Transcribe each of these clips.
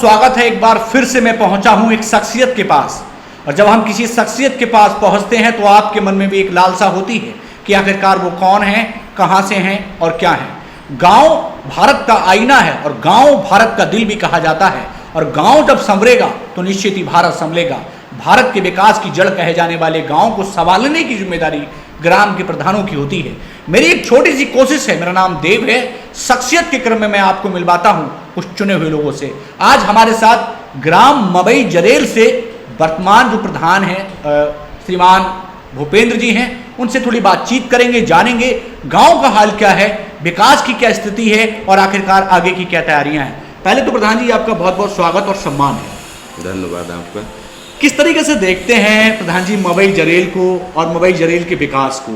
स्वागत है। एक बार फिर से मैं पहुंचा हूं एक शख्सियत के पास, और जब हम किसी शख्सियत के पास पहुंचते हैं तो आपके मन में भी एक लालसा होती है कि आखिरकार वो कौन है, कहां से हैं और क्या है। गांव भारत का आईना है और गांव भारत का दिल भी कहा जाता है, और गांव जब संवरेगा तो निश्चित ही भारत संभलेगा। भारत के विकास की जड़ कहे जाने वाले गांव को संभालने की जिम्मेदारी ग्राम के प्रधानों की होती है। मेरी एक छोटी सी कोशिश है, मेरा नाम देव है। शख्सियत के क्रम में मैं आपको मिलवाता हूं कुछ चुने हुए लोगों से। आज हमारे साथ ग्राम मवई जरेल से वर्तमान जो प्रधान हैं श्रीमान भूपेंद्र जी हैं, उनसे थोड़ी बातचीत करेंगे, जानेंगे गांव का हाल क्या है, विकास की क्या स्थिति है और आखिरकार आगे की क्या तैयारियां हैं। पहले तो प्रधान जी आपका बहुत बहुत स्वागत और सम्मान है। धन्यवाद आपका। किस तरीके से देखते हैं प्रधान जी मवई जरेल को और मवई जरेल के विकास को?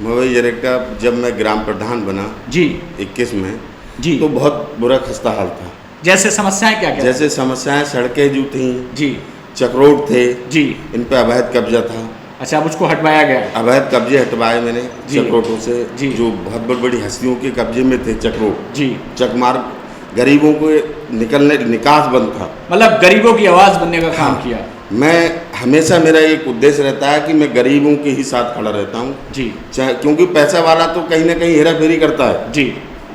मवई जरेल का जब मैं ग्राम प्रधान बना जी 21 में जी, तो बहुत बुरा खस्ता हाल था। जैसे समस्याएं क्या क्या? जैसे समस्याएं सड़कें जो थी जी, चक्रोड थे जी, इन पे अवैध कब्जा था। अच्छा, अब उसको हटवाया गया? अवैध कब्जे हटवाए मैंने जी। चक्रोटों से जी। जो बहुत बड़ी बड़ी हस्तियों के कब्जे में थे चक्रोड, जी, चकमार गरीबों को निकलने निकास बंद था। मतलब गरीबों की आवाज बनने का काम हाँ। किया। मैं हमेशा मेरा एक उद्देश्य रहता है कि मैं गरीबों के ही साथ खड़ा रहता हूँ। जी चाहे क्योंकि पैसा वाला तो कहीं ना कहीं हेरा फेरी करता है, जी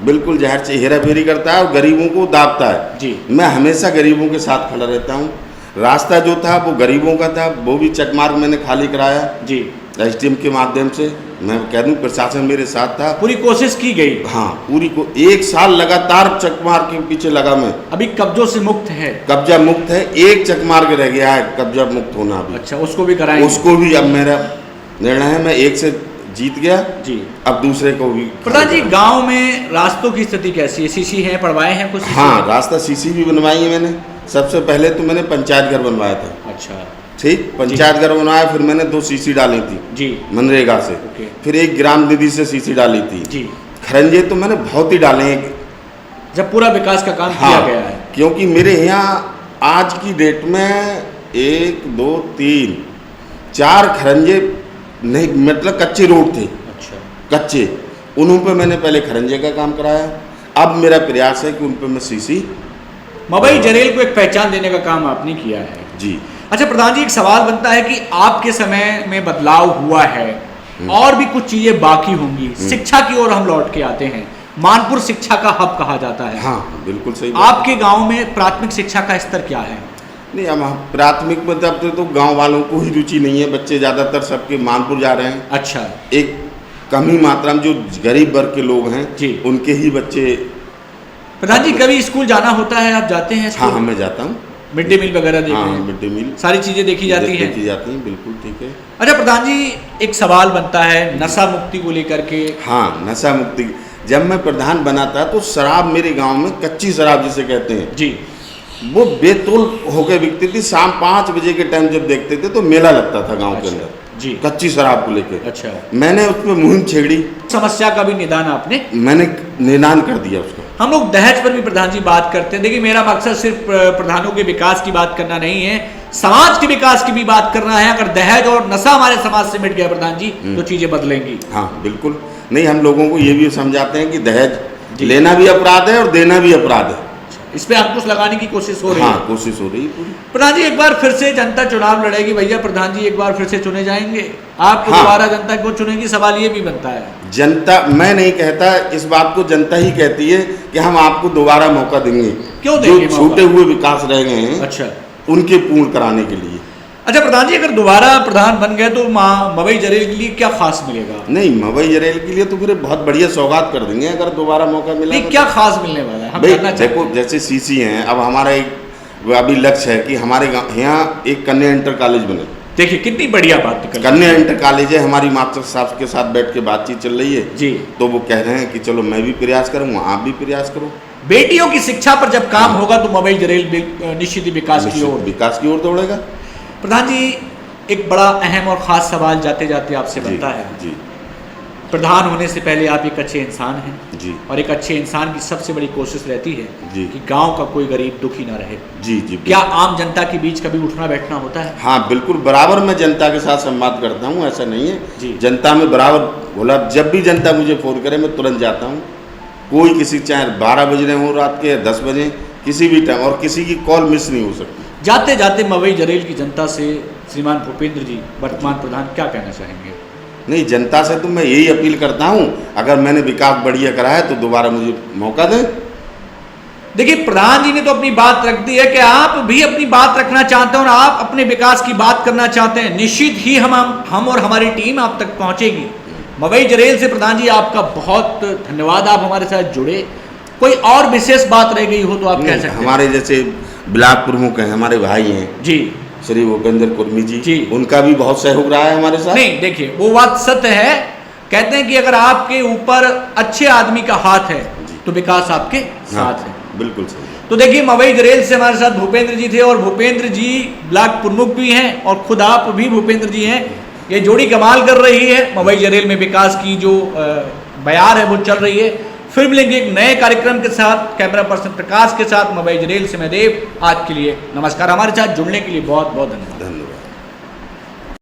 बिल्कुल जहर से हेरा फेरी करता है और गरीबों को दाबता है। जी, मैं हमेशा गरीबों के साथ खड़ा रहता हूँ। रास्ता जो था वो गरीबों का था, वो भी चकमार्ग मैंने खाली कराया जी, एसडीएम के माध्यम से। मैं कह दूँ प्रशासन मेरे साथ था, पूरी कोशिश की गई। हाँ पूरी को 1 साल लगातार चकमार्ग के पीछे लगा मैं। अभी कब्जों से मुक्त है? कब्जा मुक्त है, एक चकमार्ग रह गया है कब्जा मुक्त होना अभी। अच्छा, उसको भी कराएंगे? उसको भी अब मेरा निर्णय है, मैं एक से जीत गया जी। अब दूसरे को भी। प्रधान जी गांव में रास्तों की स्थिति कैसी है? सीसी है, पढ़वाए हैं कुछ? हाँ, रास्ता सीसी भी बनवाई है मैंने। सबसे पहले तो मैंने पंचायत घर बनवाया था। अच्छा, ठीक, पंचायत घर बनवाया, फिर मैंने 2 सीसी डाली थी जी, मनरेगा से। ओके। फिर एक ग्राम निधि से सीसी डाली थी जी। खरंजे तो मैंने बहुत ही डाले हैं। जब पूरा विकास का काम हाँ, किया गया है। क्योंकि मेरे यहाँ आज की डेट में 1 2 3 4 खरंजे नहीं, मतलब कच्चे रोड थे, अच्छा, कच्चे, उन पे मैंने पहले खरंजे का काम कराया। अब मेरा प्रयास है कि उन पे मैं सीसी। मवई जरेल को एक पहचान देने का काम आपने किया है। जी। अच्छा प्रधान जी, एक सवाल बनता है कि आपके समय में बदलाव हुआ है और भी कुछ चीजें बाकी होंगी। शिक्षा की ओर हम लौट के आते हैं। मानपुर शिक्षा का हब कहा जाता है। हाँ बिल्कुल सही बात। आपके गांव में प्राथमिक शिक्षा का स्तर क्या है? नहीं, हम प्राथमिक में तब तो गांव वालों को ही रुचि नहीं है, बच्चे ज़्यादातर सबके मानपुर जा रहे हैं। अच्छा, एक कम ही मात्रा में जो गरीब वर्ग के लोग हैं जी, उनके ही बच्चे। प्रधान जी कभी स्कूल जाना होता है, आप जाते हैं स्कूल? हाँ, मैं जाता हूँ। मिड डे मील वगैरह देखते हाँ, हैं? मिड डे मील सारी चीजें देखी जाती हैं? देखी जाती हैं, बिल्कुल ठीक है। अच्छा प्रधान जी, एक सवाल बनता है नशा मुक्ति को लेकर के। हाँ, नशा मुक्ति। जब मैं प्रधान बना था तो शराब मेरे गांव में, कच्ची शराब जिसे कहते हैं जी, वो बेतुल होकर बिकती थी। शाम 5 बजे के टाइम जब देखते थे तो मेला लगता था गांव के अच्छा, अंदर जी, कच्ची शराब को लेकर। अच्छा, मैंने उस पर मुहिम छेड़ी, समस्या का भी निदान आपने? मैंने निदान कर दिया उसका। हम लोग दहेज पर भी प्रधान जी बात करते हैं। देखिए, मेरा मकसद सिर्फ प्रधानों के विकास की बात करना नहीं है, समाज के विकास की भी बात करना है। अगर दहेज और नशा हमारे समाज से मिट गया प्रधान जी तो चीजें बदलेंगी। हाँ बिल्कुल। नहीं, हम लोगों को ये भी समझाते हैं कि जी। दहेज लेना भी अपराध है और देना भी अपराध है। इस पे अंकुश लगाने की कोशिश हो रही हाँ, है। कोशिश हो रही है पूरी। प्रधान जी एक बार फिर से जनता चुनाव लड़ेगी भैया, प्रधान जी एक बार फिर से चुने जाएंगे, आपको हाँ। दोबारा जनता क्यों चुनेगी? सवाल ये भी बनता है। जनता, मैं नहीं कहता, इस बात को जनता ही कहती है कि हम आपको दोबारा मौका देंगे। क्यों देंगे जो मौका? छूटे हुए विकास रह गए हैं अच्छा, उनके पूर्ण कराने के लिए। अच्छा प्रधान जी, अगर दोबारा प्रधान बन गए तो मवई जरेल के लिए क्या खास मिलेगा? नहीं, मवई जरेल के लिए तो फिर बहुत बढ़िया सौगात कर देंगे अगर दोबारा मौका मिला। नहीं, क्या खास मिलने वाला है हम भाई जानना चाहते देखो, हैं। जैसे सीसी हैं, अब हमारा एक अभी लक्ष्य है कि हमारे यहाँ एक कन्या इंटर कॉलेज बने। देखिए कितनी बढ़िया बात कर कन्या इंटर कॉलेज है, हमारी मास्टर साहब के साथ बैठ के बातचीत चल रही है जी, तो वो कह रहे हैं कि चलो मैं भी प्रयास करूँ, आप भी प्रयास करो। बेटियों की शिक्षा पर जब काम होगा तो मवई जरेल निश्चित ही विकास की ओर। विकास की ओर दौड़ेगा। प्रधान जी एक बड़ा अहम और ख़ास सवाल जाते जाते आपसे बनता है। जी प्रधान होने से पहले आप एक अच्छे इंसान हैं जी और एक अच्छे इंसान की सबसे बड़ी कोशिश रहती है जी कि गांव का कोई गरीब दुखी ना रहे। जी जी। क्या आम जनता के बीच कभी उठना बैठना होता है? हाँ बिल्कुल, बराबर मैं जनता के साथ संवाद करता हूँ, ऐसा नहीं है जी। जनता में बराबर बोला, जब भी जनता मुझे फ़ोन करे मैं तुरंत जाता हूँ। कोई किसी, चाहे 12 बज रहे हो रात के 10 बजे, किसी भी टाइम, और किसी की कॉल मिस नहीं हो सकती। जाते जाते मवई जरेल की जनता से श्रीमान भूपेंद्र जी वर्तमान प्रधान क्या कहना चाहेंगे? नहीं, जनता से तो मैं यही अपील करता हूँ, अगर मैंने विकास बढ़िया करा है तो दोबारा मुझे मौका दें। देखिए, प्रधान जी ने तो अपनी बात रख दी है कि आप भी अपनी बात रखना चाहते हैं और आप अपने विकास की बात करना चाहते हैं। निश्चित ही हम और हमारी टीम आप तक पहुंचेगी। मवई जरेल से प्रधान जी आपका बहुत धन्यवाद, आप हमारे साथ जुड़े। कोई और विशेष बात रह गई हो तो आप कह सकते हैं। हमारे जैसे ब्लॉक प्रमुख हैं, हमारे भाई हैं जी, श्री भूपेंद्र कुर्मी जी। जी, उनका भी बहुत सहयोग रहा है हमारे साथ। नहीं, देखिए वो बात सत्य है। कहते हैं कि अगर आपके ऊपर अच्छे आदमी का हाथ है तो विकास आपके साथ है। बिल्कुल सही। तो देखिए, मवई जरेल से हमारे साथ भूपेंद्र जी थे और भूपेंद्र जी ब्लॉक प्रमुख भी हैं और खुद आप भी भूपेंद्र जी हैं। ये जोड़ी कमाल कर रही है। मवई जरेल में विकास की जो बयार है वो चल रही है। फिर मिलेंगे एक नए कार्यक्रम के साथ। कैमरा पर्सन प्रकाश के साथ मवई जरेल से मैं देव। आज के लिए नमस्कार। हमारे साथ जुड़ने के लिए बहुत बहुत धन्यवाद।